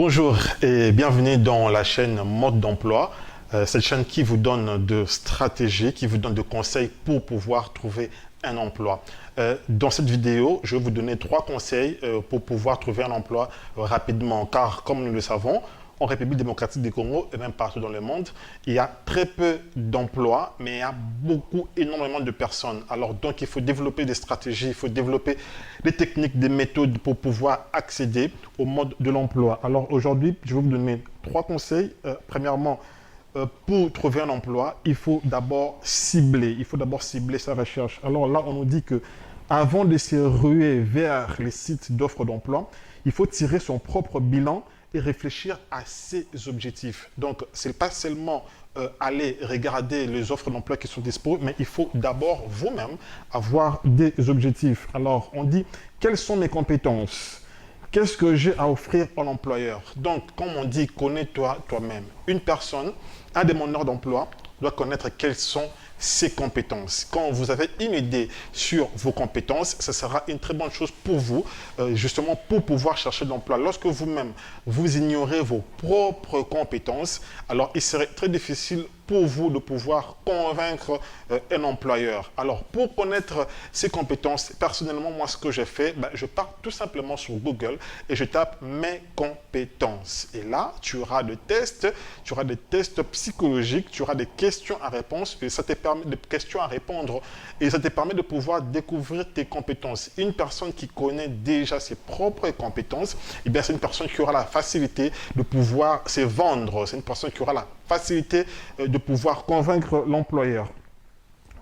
Bonjour et bienvenue dans la chaîne Mode d'emploi, cette chaîne qui vous donne de stratégies, qui vous donne de conseils pour pouvoir trouver un emploi. Dans cette vidéo, je vais vous donner 3 conseils pour pouvoir trouver un emploi rapidement, car comme nous le savons, en République démocratique du Congo et même partout dans le monde, il y a très peu d'emplois, mais il y a énormément de personnes. Alors donc, il faut développer des stratégies, il faut développer des techniques, des méthodes pour pouvoir accéder au mode de l'emploi. Alors aujourd'hui, je vais vous donner 3 conseils. Premièrement, pour trouver un emploi, il faut d'abord cibler. Il faut d'abord cibler sa recherche. Alors là, on nous dit que avant de se ruer vers les sites d'offres d'emploi, il faut tirer son propre bilan et réfléchir à ses objectifs. Donc, ce n'est pas seulement aller regarder les offres d'emploi qui sont disponibles, mais il faut d'abord vous-même avoir des objectifs. Alors, on dit, quelles sont mes compétences? Qu'est-ce que j'ai à offrir à l'employeur? Donc, comme on dit, connais-toi toi-même. Une personne, un demandeur d'emploi, doit connaître quelles sont ses compétences. Quand vous avez une idée sur vos compétences, ce sera une très bonne chose pour vous, justement pour pouvoir chercher de l'emploi. Lorsque vous-même, vous ignorez vos propres compétences, alors il serait très difficile pour vous de pouvoir convaincre un employeur. Alors, pour connaître ses compétences, personnellement, moi, ce que j'ai fait, je pars tout simplement sur Google et je tape mes compétences. Et là, tu auras des tests psychologiques, tu auras des questions à répondre et ça te permet de questions à répondre et ça te permet de pouvoir découvrir tes compétences. Une personne qui connaît déjà ses propres compétences, eh bien, c'est une personne qui aura la facilité de pouvoir se vendre. C'est une personne qui aura la facilité de pouvoir convaincre l'employeur.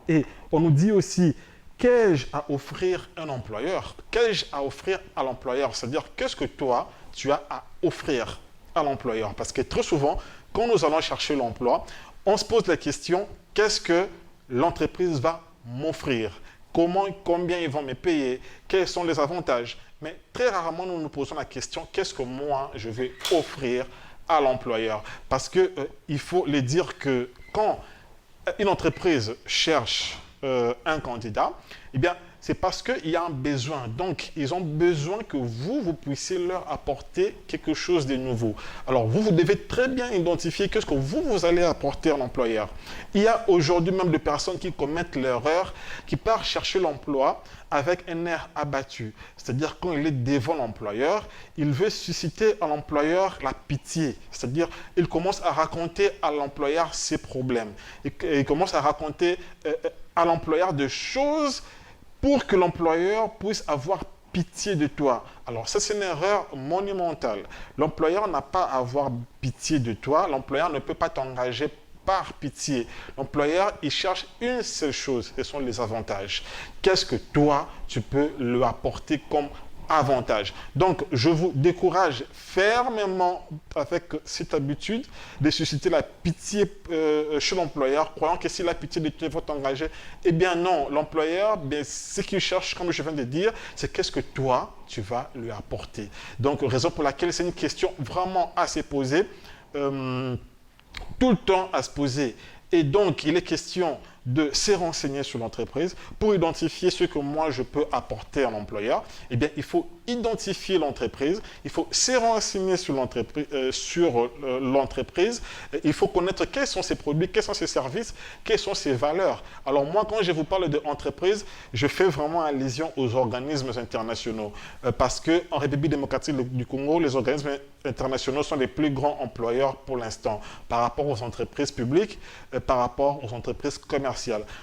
Et on nous dit aussi, qu'ai-je à offrir à un employeur? Qu'ai-je à offrir à l'employeur? C'est-à-dire, qu'est-ce que toi, tu as à offrir à l'employeur? Parce que très souvent, quand nous allons chercher l'emploi, on se pose la question, qu'est-ce que l'entreprise va m'offrir? Combien ils vont me payer? Quels sont les avantages? Mais très rarement, nous nous posons la question, qu'est-ce que moi, je vais offrir à l'employeur? Parce qu'il faut les dire que quand une entreprise cherche un candidat, eh bien, c'est parce qu'il y a un besoin. Donc, ils ont besoin que vous puissiez leur apporter quelque chose de nouveau. Alors, vous devez très bien identifier qu'est-ce que vous allez apporter à l'employeur. Il y a aujourd'hui même des personnes qui commettent l'erreur, qui partent chercher l'emploi avec un air abattu. C'est-à-dire, quand il est devant l'employeur, il veut susciter à l'employeur la pitié. C'est-à-dire, il commence à raconter à l'employeur ses problèmes. Il commence à raconter à l'employeur des choses pour que l'employeur puisse avoir pitié de toi. Alors ça, c'est une erreur monumentale. L'employeur n'a pas à avoir pitié de toi. L'employeur ne peut pas t'engager par pitié. L'employeur, il cherche une seule chose, ce sont les avantages. Qu'est-ce que toi, tu peux lui apporter comme avantage? Donc, je vous décourage fermement avec cette habitude de susciter la pitié chez l'employeur, croyant que si la pitié de toi va t'engager, eh bien non, l'employeur, ce qu'il cherche, comme je viens de dire, c'est qu'est-ce que toi, tu vas lui apporter. Donc, raison pour laquelle c'est une question vraiment à se poser, tout le temps à se poser. Et donc, il est question de se renseigner sur l'entreprise pour identifier ce que moi je peux apporter à l'employeur. Eh bien, il faut identifier l'entreprise, il faut se renseigner sur l'entreprise, il faut connaître quels sont ses produits, quels sont ses services, quelles sont ses valeurs. Alors moi, quand je vous parle d'entreprise, je fais vraiment allusion aux organismes internationaux parce qu'en République démocratique du Congo, les organismes internationaux sont les plus grands employeurs pour l'instant par rapport aux entreprises publiques, par rapport aux entreprises commerciales.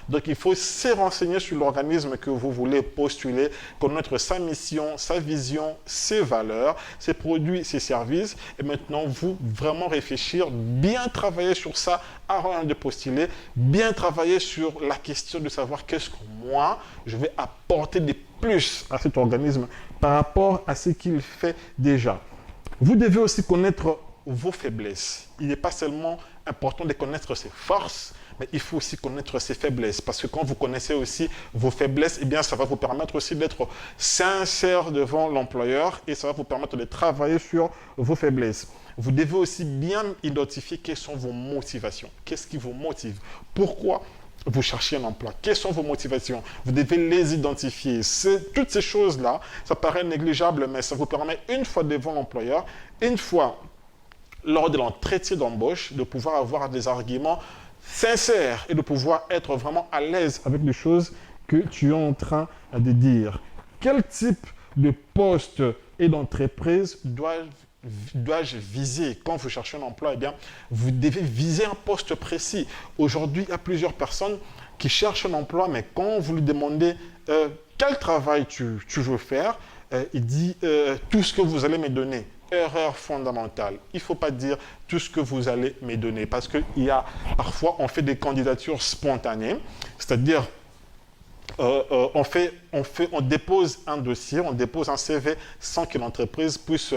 Donc, il faut se renseigner sur l'organisme que vous voulez postuler, connaître sa mission, sa vision, ses valeurs, ses produits, ses services. Et maintenant, vous vraiment réfléchir, bien travailler sur ça avant de postuler, bien travailler sur la question de savoir qu'est-ce que moi, je vais apporter de plus à cet organisme par rapport à ce qu'il fait déjà. Vous devez aussi connaître vos faiblesses. Il n'est pas seulement important de connaître ses forces, mais il faut aussi connaître ses faiblesses. Parce que quand vous connaissez aussi vos faiblesses, eh bien, ça va vous permettre aussi d'être sincère devant l'employeur et ça va vous permettre de travailler sur vos faiblesses. Vous devez aussi bien identifier quelles sont vos motivations. Qu'est-ce qui vous motive? Pourquoi vous cherchez un emploi? Quelles sont vos motivations? Vous devez les identifier. Toutes ces choses-là, ça paraît négligeable, mais ça vous permet, une fois devant l'employeur, une fois lors de l'entretien d'embauche, de pouvoir avoir des arguments sincères et de pouvoir être vraiment à l'aise avec les choses que tu es en train de dire. Quel type de poste et d'entreprise dois-je viser quand vous cherchez un emploi? Eh bien, vous devez viser un poste précis. Aujourd'hui, il y a plusieurs personnes qui cherchent un emploi, mais quand vous lui demandez quel travail tu veux faire, il dit tout ce que vous allez me donner. Erreur fondamentale. Il ne faut pas dire tout ce que vous allez me donner parce qu'il y a parfois, on fait des candidatures spontanées, c'est-à-dire on dépose un dossier, on dépose un CV sans que l'entreprise puisse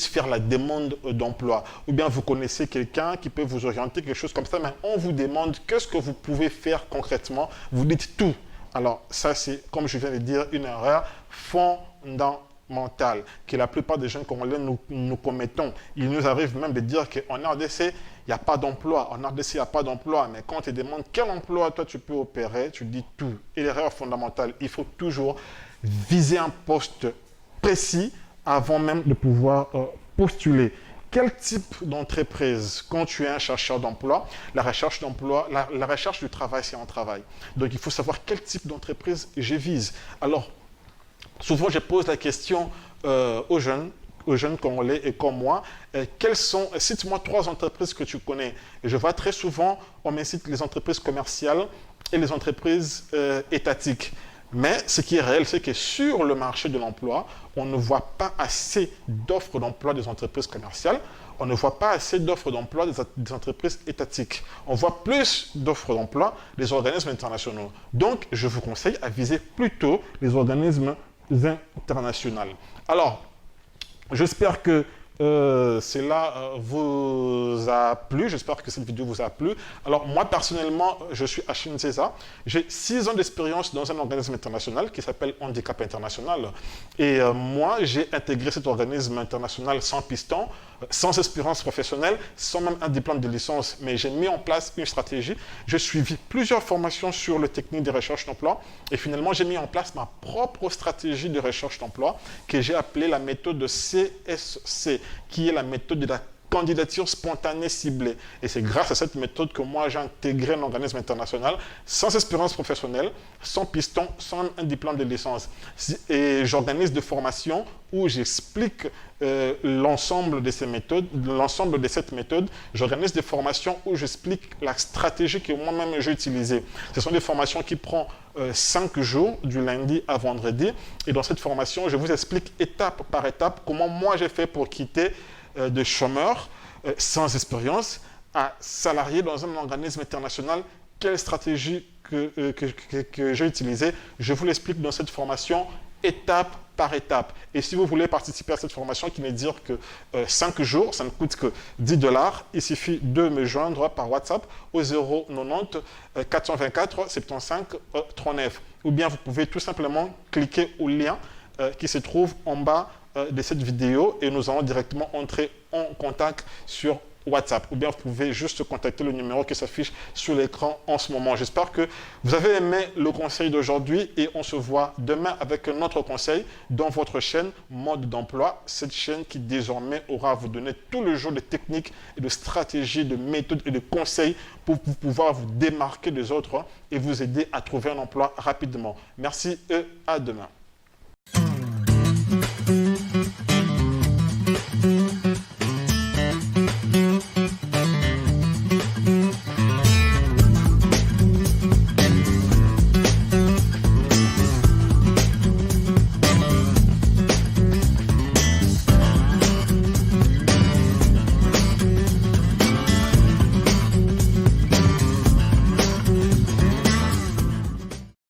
faire la demande d'emploi. Ou bien vous connaissez quelqu'un qui peut vous orienter, quelque chose comme ça, mais on vous demande qu'est-ce que vous pouvez faire concrètement. Vous dites tout. Alors ça, c'est, comme je viens de dire, une erreur fondamentale que la plupart des jeunes Congolais nous commettons. Il nous arrive même de dire qu'en RDC, il n'y a pas d'emploi. En RDC, il n'y a pas d'emploi. Mais quand on te demande quel emploi toi tu peux opérer, tu dis tout. Et l'erreur fondamentale, il faut toujours viser un poste précis avant même de pouvoir postuler. Quel type d'entreprise, quand tu es un chercheur d'emploi, la recherche d'emploi, la recherche du travail, c'est un travail. Donc, il faut savoir quel type d'entreprise je vise. Alors, souvent, je pose la question aux jeunes Congolais et comme moi, cite-moi 3 entreprises que tu connais. Et je vois très souvent, on me cite les entreprises commerciales et les entreprises étatiques. Mais ce qui est réel, c'est que sur le marché de l'emploi, on ne voit pas assez d'offres d'emploi des entreprises commerciales, on ne voit pas assez d'offres d'emploi des entreprises étatiques. On voit plus d'offres d'emploi des organismes internationaux. Donc, je vous conseille à viser plutôt les organismes internationaux. Alors, j'espère que cela vous a plu, j'espère que cette vidéo vous a plu. Alors moi personnellement, je suis Achille Nzeza, j'ai 6 ans d'expérience dans un organisme international qui s'appelle Handicap International et moi j'ai intégré cet organisme international sans piston, sans expérience professionnelle, sans même un diplôme de licence, mais j'ai mis en place une stratégie, j'ai suivi plusieurs formations sur les techniques de recherche d'emploi et finalement j'ai mis en place ma propre stratégie de recherche d'emploi que j'ai appelée la méthode CSC, qui est la méthode de la candidature spontanée ciblée. Et c'est grâce à cette méthode que moi j'ai intégré un organisme international sans expérience professionnelle, sans piston, sans un diplôme de licence. Et j'organise des formations où j'explique l'ensemble de ces méthodes, l'ensemble de cette méthode. J'organise des formations où j'explique la stratégie que moi-même j'ai utilisée. Ce sont des formations qui prennent 5 jours, du lundi à vendredi. Et dans cette formation, je vous explique étape par étape comment moi j'ai fait pour quitter de chômeur sans expérience à salarié dans un organisme international. Quelle stratégie que j'ai utilisée, je vous l'explique dans cette formation étape par étape. Et si vous voulez participer à cette formation qui ne dure que 5 jours, ça ne coûte que 10 $, il suffit de me joindre par WhatsApp au 090 424 75 39. Ou bien vous pouvez tout simplement cliquer au lien qui se trouve en bas de cette vidéo et nous allons directement entrer en contact sur WhatsApp. Ou bien vous pouvez juste contacter le numéro qui s'affiche sur l'écran en ce moment. J'espère que vous avez aimé le conseil d'aujourd'hui et on se voit demain avec un autre conseil dans votre chaîne Mode d'emploi. Cette chaîne qui désormais aura à vous donner tout le jour de techniques et de stratégies, de méthodes et de conseils pour pouvoir vous démarquer des autres et vous aider à trouver un emploi rapidement. Merci et à demain.